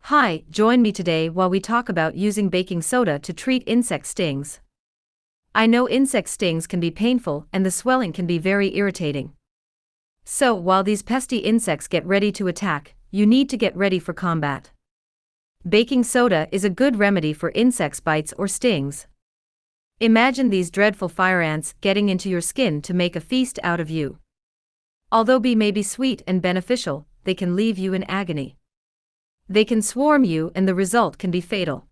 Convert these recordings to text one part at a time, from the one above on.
Hi, join me today while we talk about using baking soda to treat insect stings. I know insect stings can be painful and the swelling can be very irritating. So, while these pesky insects get ready to attack, you need to get ready for combat. Baking soda is a good remedy for insects' bites or stings. Imagine these dreadful fire ants getting into your skin to make a feast out of you. Although they may be sweet and beneficial, they can leave you in agony. They can swarm you and the result can be fatal.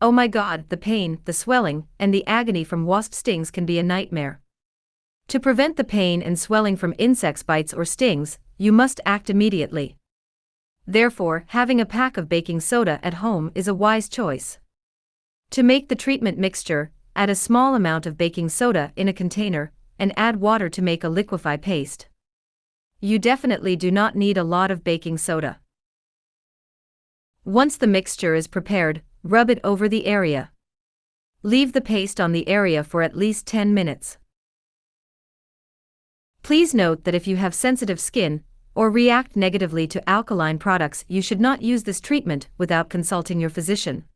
Oh my God, the pain, the swelling, and the agony from wasp stings can be a nightmare. To prevent the pain and swelling from insects' bites or stings, you must act immediately. Therefore, having a pack of baking soda at home is a wise choice. To make the treatment mixture, add a small amount of baking soda in a container, and add water to make a liquefied paste. You definitely do not need a lot of baking soda. Once the mixture is prepared, rub it over the area. Leave the paste on the area for at least 10 minutes. Please note that if you have sensitive skin, or react negatively to alkaline products, you should not use this treatment without consulting your physician.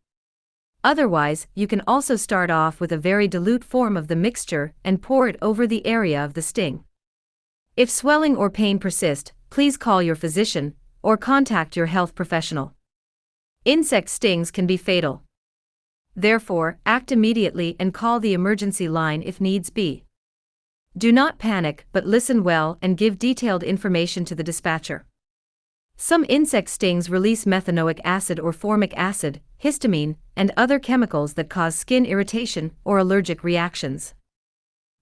Otherwise, you can also start off with a very dilute form of the mixture and pour it over the area of the sting. If swelling or pain persist, please call your physician, or contact your health professional. Insect stings can be fatal. Therefore, act immediately and call the emergency line if needs be. Do not panic but listen well and give detailed information to the dispatcher. Some insect stings release methanoic acid or formic acid, histamine, and other chemicals that cause skin irritation or allergic reactions.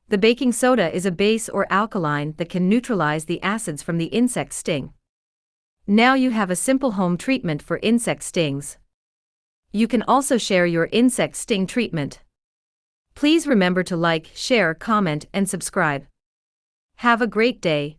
The baking soda is a base or alkaline that can neutralize the acids from the insect sting. Now you have a simple home treatment for insect stings. You can also share your insect sting treatment. Please remember to like, share, comment, and subscribe. Have a great day.